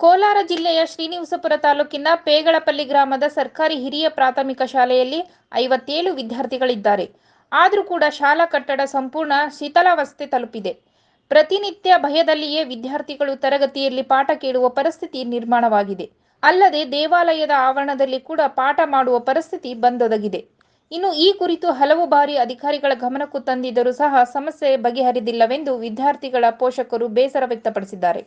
ಕೋಲಾರ ಜಿಲ್ಲೆಯ ಶ್ರೀನಿವಾಸಪುರ ತಾಲೂಕಿನ ಪೇಗಳಪಲ್ಲಿ ಗ್ರಾಮದ ಸರ್ಕಾರಿ ಹಿರಿಯ ಪ್ರಾಥಮಿಕ ಶಾಲೆಯಲ್ಲಿ 57 ವಿದ್ಯಾರ್ಥಿಗಳಿದ್ದಾರೆ. ಆದರೂ ಕೂಡ ಶಾಲಾ ಕಟ್ಟಡ ಸಂಪೂರ್ಣ ಶಿಥಿಲಾವಸ್ಥೆ ತಲುಪಿದೆ. ಪ್ರತಿನಿತ್ಯ ಭಯದಲ್ಲಿಯೇ ವಿದ್ಯಾರ್ಥಿಗಳು ತರಗತಿಯಲ್ಲಿ ಪಾಠ ಕೇಳುವ ಪರಿಸ್ಥಿತಿ ನಿರ್ಮಾಣವಾಗಿದೆ. ಅಲ್ಲದೆ ದೇವಾಲಯದ ಆವರಣದಲ್ಲಿ ಕೂಡ ಪಾಠ ಮಾಡುವ ಪರಿಸ್ಥಿತಿ ಬಂದೊದಗಿದೆ. ಇನ್ನು ಈ ಕುರಿತು ಹಲವು ಬಾರಿ ಅಧಿಕಾರಿಗಳ ಗಮನಕ್ಕೂ ತಂದಿದ್ದರೂ ಸಹ ಸಮಸ್ಯೆ ಬಗೆಹರಿದಿಲ್ಲವೆಂದು ವಿದ್ಯಾರ್ಥಿಗಳ ಪೋಷಕರು ಬೇಸರ ವ್ಯಕ್ತಪಡಿಸಿದ್ದಾರೆ.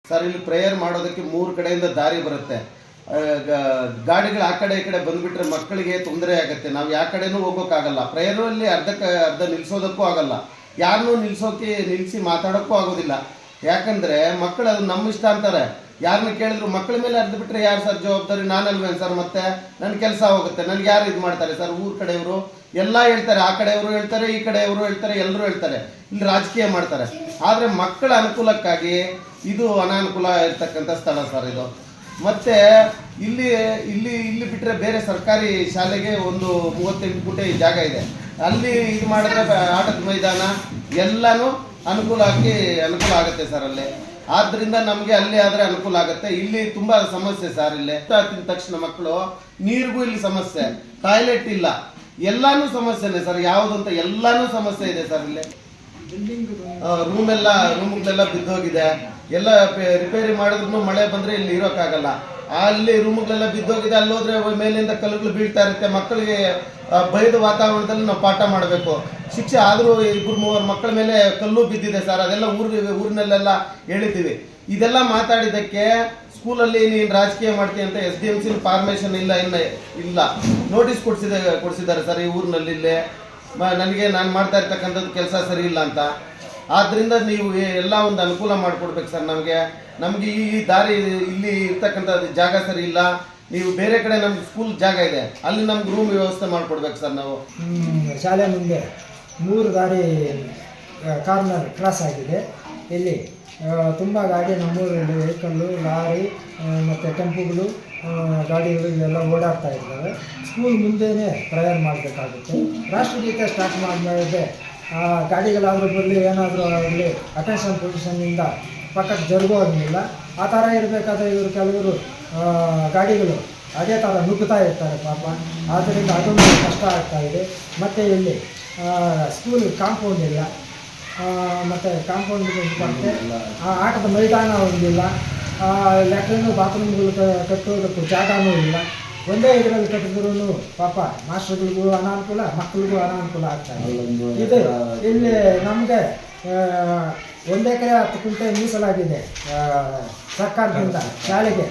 ಸರ್, ಇಲ್ಲಿ ಪ್ರೇಯರ್ ಮಾಡೋದಕ್ಕೆ 3 ಕಡೆಯಿಂದ ದಾರಿ ಬರುತ್ತೆ. ಗಾಡಿಗಳು ಆ ಕಡೆ ಈ ಕಡೆ ಬಂದುಬಿಟ್ರೆ ಮಕ್ಕಳಿಗೆ ತೊಂದರೆ ಆಗುತ್ತೆ. ನಾವು ಯಾವ ಕಡೆನೂ ಹೋಗೋಕ್ಕಾಗಲ್ಲ. ಪ್ರೇಯರಲ್ಲಿ ಅರ್ಧ ನಿಲ್ಲಿಸೋದಕ್ಕೂ ಆಗಲ್ಲ. ಯಾರನ್ನೂ ನಿಲ್ಲಿಸಿ ಮಾತಾಡೋಕ್ಕೂ ಆಗೋದಿಲ್ಲ. ಯಾಕಂದರೆ ಮಕ್ಕಳು ಅದು ನಮ್ಮ ಇಷ್ಟ ಅಂತಾರೆ. ಯಾರನ್ನ ಕೇಳಿದ್ರು ಮಕ್ಕಳ ಮೇಲೆ ಅರ್ಧ ಬಿಟ್ಟರೆ ಯಾರು ಸರ್ ಜವಾಬ್ದಾರಿ? ನಾನಲ್ವೇನು ಸರ್? ಮತ್ತೆ ನನ್ನ ಕೆಲಸ ಹೋಗುತ್ತೆ. ನನಗೆ ಯಾರು ಇದು ಮಾಡ್ತಾರೆ ಸರ್? ಊರ ಕಡೆಯವರು ಎಲ್ಲ ಹೇಳ್ತಾರೆ, ಆ ಕಡೆಯವರು ಹೇಳ್ತಾರೆ, ಈ ಕಡೆಯವರು ಹೇಳ್ತಾರೆ, ಎಲ್ಲರೂ ಹೇಳ್ತಾರೆ. ಇಲ್ಲಿ ರಾಜಕೀಯ ಮಾಡ್ತಾರೆ. ಆದರೆ ಮಕ್ಕಳ ಅನುಕೂಲಕ್ಕಾಗಿ ಇದು ಅನಾನುಕೂಲ ಇರ್ತಕ್ಕಂಥ ಸ್ಥಳ ಸರ್ ಇದು. ಮತ್ತು ಇಲ್ಲಿ ಬಿಟ್ಟರೆ ಬೇರೆ ಸರ್ಕಾರಿ ಶಾಲೆಗೆ ಒಂದು 38 ಗುಂಟೆ ಜಾಗ ಇದೆ. ಅಲ್ಲಿ ಇದು ಮಾಡಿದ್ರೆ ಆಟದ ಮೈದಾನ ಎಲ್ಲನೂ ಅನುಕೂಲ ಆಗುತ್ತೆ ಸರ್ ಅಲ್ಲಿ. ಆದ್ದರಿಂದ ನಮಗೆ ಅಲ್ಲಿ ಆದರೆ ಅನುಕೂಲ ಆಗುತ್ತೆ. ಇಲ್ಲಿ ತುಂಬ ಸಮಸ್ಯೆ ಸರ್. ಇಲ್ಲಿ ತಿಂದ ತಕ್ಷಣ ಮಕ್ಕಳು ನೀರಿಗೂ ಇಲ್ಲಿ ಸಮಸ್ಯೆ, ಟಾಯ್ಲೆಟ್ ಇಲ್ಲ, ಎಲ್ಲಾನು ಸಮಸ್ಯೆನೇ ಸರ್. ಯಾವುದಂತ ಎಲ್ಲಾನು ಸಮಸ್ಯೆ ಇದೆ ಸರ್. ಇಲ್ಲಿ ರೂಮ್ಗಳೆಲ್ಲ ಬಿದ್ದೋಗಿದೆ. ಎಲ್ಲ ರಿಪೇರಿ ಮಾಡಿದ್ರು ಮಳೆ ಬಂದರೆ ಇಲ್ಲಿ ಇರೋಕ್ಕಾಗಲ್ಲ. ಅಲ್ಲಿ ರೂಮ್ಗಳೆಲ್ಲ ಬಿದ್ದೋಗಿದೆ. ಅಲ್ಲೋದ್ರೆ ಮೇಲಿಂದ ಕಲ್ಲುಗಳು ಬೀಳ್ತಾ ಇರುತ್ತೆ. ಮಕ್ಕಳಿಗೆ ಭಯದ ವಾತಾವರಣದಲ್ಲಿ ನಾವು ಪಾಠ ಮಾಡಬೇಕು. ಶಿಕ್ಷೆ ಆದರೂ 2-3 ಮಕ್ಕಳ ಮೇಲೆ ಕಲ್ಲು ಬಿದ್ದಿದೆ ಸರ್. ಅದೆಲ್ಲ ಊರಿನಲ್ಲೆಲ್ಲ ಹೇಳಿದ್ದೀವಿ. ಇದೆಲ್ಲ ಮಾತಾಡಿದ್ದಕ್ಕೆ ಸ್ಕೂಲಲ್ಲಿ ನೀನು ರಾಜಕೀಯ ಮಾಡ್ತೀಯ ಅಂತ SDMC ಫಾರ್ಮೇಷನ್ ಇಲ್ಲ ನೋಟಿಸ್ ಕೊಡಿಸಿದ್ದಾರೆ ಸರ್. ಈ ಊರಿನಲ್ಲಿ ಇಲ್ಲೇ ನಾನು ಮಾಡ್ತಾ ಇರ್ತಕ್ಕಂಥದ್ದು ಕೆಲಸ ಸರಿ ಇಲ್ಲ ಅಂತ. ಆದ್ದರಿಂದ ನೀವು ಎಲ್ಲ ಒಂದು ಅನುಕೂಲ ಮಾಡಿಕೊಡ್ಬೇಕು ಸರ್. ನಮಗೆ ಈ ದಾರಿ ಇಲ್ಲಿ ಇರ್ತಕ್ಕಂಥ ಜಾಗ ಸರಿ ಇಲ್ಲ. ನೀವು ಬೇರೆ ಕಡೆ ನಮ್ಗೆ ಸ್ಕೂಲ್ ಜಾಗ ಇದೆ, ಅಲ್ಲಿ ನಮ್ಗೆ ರೂಮ್ ವ್ಯವಸ್ಥೆ ಮಾಡಿಕೊಡ್ಬೇಕು ಸರ್. ನಾವು ಶಾಲೆ ಮುಂದೆ 3 ದಾರಿ ಕಾರ್ನರ್ ಕ್ರಾಸ್ ಆಗಿದೆ. ಇಲ್ಲಿ ತುಂಬ ಗಾಡಿ ನಮ್ಮೂರಲ್ಲಿ ವೆಹಿಕಲ್ಲು, ಲಾರಿ ಮತ್ತು ಟೆಂಪುಗಳು, ಗಾಡಿಗಳು ಇವೆಲ್ಲ ಓಡಾಡ್ತಾ ಇದ್ದಾವೆ. ಸ್ಕೂಲ್ ಮುಂದೆಯೇ ಪ್ರೇಯರ್ ಮಾಡಬೇಕಾಗುತ್ತೆ. ರಾಷ್ಟ್ರಗೀತೆ ಸ್ಟಾರ್ಟ್ ಮಾಡಿದ್ರೆ ಗಾಡಿಗಳಾದರೂ ಬರಲಿ ಏನಾದರೂ ಆಗಲಿ ಅಟೆನ್ಷನ್ ಪೊಸಿಷನ್ನಿಂದ ಪಕ್ಕಕ್ಕೆ ಜರುಗೋದಿಲ್ಲ. ಆ ಥರ ಇರಬೇಕಾದ್ರೆ ಇವರು ಕೆಲವರು ಗಾಡಿಗಳು ಅದೇ ಥರ ನುಗ್ಗುತ್ತಾ ಇರ್ತಾರೆ ಪಾಪ. ಆದ್ದರಿಂದ ಅದೊಂದು ಕಷ್ಟ ಆಗ್ತಾಯಿದೆ. ಮತ್ತು ಇಲ್ಲಿ ಸ್ಕೂಲ್ ಕಾಂಪೌಂಡ್ ಇಲ್ಲ, ಮತ್ತು ಕಾಂಪೌಂಡ್ ಬರುತ್ತೆ. ಆಟದ ಮೈದಾನ ಒಂದಿಲ್ಲ, ಲ್ಯಾಟ್ರಿನು ಬಾತ್ರೂಮ್ಗಳು ಕಟ್ಟೋದಕ್ಕೂ ಜಾಗನೂ ಇಲ್ಲ. ಒಂದೇ ಇದರಲ್ಲಿ ಕಟ್ಟಿದ್ರೂ ಪಾಪ ಮಾಸ್ಟರ್ಗಳಿಗೂ ಅನಾನುಕೂಲ, ಮಕ್ಕಳಿಗೂ ಅನಾನುಕೂಲ ಆಗ್ತಾಯಿದೆ. ಇದು ಇಲ್ಲಿ ನಮಗೆ 1 ಎಕರೆ 10 ಗುಂಟೆ ಮೀಸಲಾಗಿದೆ ಸರ್ಕಾರದಿಂದ ಶಾಲೆಗೆ.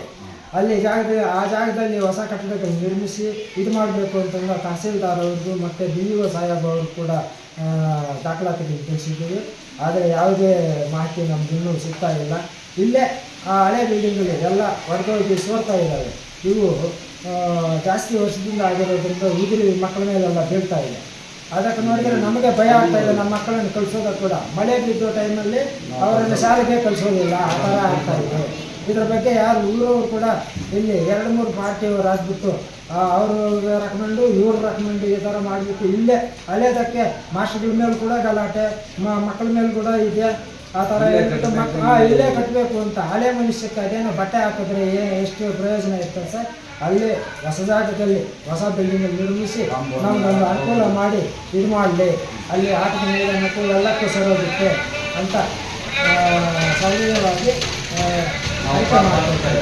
ಅಲ್ಲಿ ಆ ಜಾಗದಲ್ಲಿ ಹೊಸ ಕಟ್ಟಡಗಳು ನಿರ್ಮಿಸಿ ಇದು ಮಾಡಬೇಕು ಅಂತಂದ್ರೆ ತಹಸೀಲ್ದಾರ್ ಅವ್ರದ್ದು ಮತ್ತು BEO ಸಾಹೇಬ್ ಅವರು ಕೂಡ ದಾಖಲಾತಿಗಳು ತಿಳಿಸಿದ್ದೀವಿ. ಆದರೆ ಯಾವುದೇ ಮಾಹಿತಿ ನಮ್ಗೆ ಇನ್ನೂ ಸಿಗ್ತಾ ಇಲ್ಲ. ಇಲ್ಲೇ ಆ ಹಳೆ ಬಿಲ್ಡಿಂಗ್ಗಳು ಎಲ್ಲ ಹೊಡೆದೋಗಿ ಸೋರ್ತಾ ಇದ್ದಾವೆ. ಇವು ಜಾಸ್ತಿ ವರ್ಷದಿಂದ ಆಗಿರೋದ್ರಿಂದ ಉದುರಿ ಮಕ್ಕಳ ಮೇಲೆಲ್ಲ ಬೀಳ್ತಾ ಇದೆ. ಅದಕ್ಕೆ ನೋಡಿದರೆ ನಮಗೆ ಭಯ ಆಗ್ತಾ ಇದೆ. ನಮ್ಮ ಮಕ್ಕಳನ್ನು ಕಳಿಸೋದಕ್ಕೆ ಕೂಡ ಮಳೆ ಬಿದ್ದೋ ಟೈಮಲ್ಲಿ ಅವರನ್ನು ಶಾಲೆಗೆ ಕಳಿಸೋದಿಲ್ಲ. ಆ ಥರ ಆಗ್ತಾ ಇದೆ. ಇದರ ಬಗ್ಗೆ ಯಾರು ಊರವರು ಕೂಡ ಇಲ್ಲಿ 2-3 ಪಾರ್ಟಿಯವರು ಆಗಿಬಿಟ್ಟು ಅವರು ರೆಕಮೆಂಡು, ಇವ್ರ ರೆಕಮೆಂಡು ಈ ಥರ ಮಾಡಿಬಿಟ್ಟು ಇಲ್ಲೇ ಹಳೆಯದಕ್ಕೆ ಮಾಸ್ಟರ್ಗಳ ಮೇಲೆ ಕೂಡ ಗಲಾಟೆ, ಮಕ್ಕಳ ಮೇಲೆ ಕೂಡ ಇದೆ. ಆ ಥರ ಹೇಳ್ಬಿಟ್ಟು ಇಲ್ಲೇ ಕಟ್ಟಬೇಕು ಅಂತ ಹಳೆ ಮನುಷ್ಯಕ್ಕೆ ಅದೇನೋ ಬಟ್ಟೆ ಹಾಕಿದ್ರೆ ಎಷ್ಟು ಪ್ರಯೋಜನ ಇರ್ತದೆ ಸರ್. ಅಲ್ಲಿ ಹೊಸ ಜಾಗದಲ್ಲಿ ಹೊಸ ಬಿಲ್ಡಿಂಗಲ್ಲಿ ನಿರ್ಮಿಸಿ ನಮಗೊಂದು ಅನುಕೂಲ ಮಾಡಿ ಇದು ಮಾಡಲಿ. ಅಲ್ಲಿ ಆಟದ ಮೈದಾನಕ್ಕೂ ಎಲ್ಲಕ್ಕೂ ಸರೋದಕ್ಕೆ ಅಂತ ಸರಳವಾಗಿ ಆಯ್ಕೆ ಮಾಡ್ಕೊಳ್ತಾರೆ.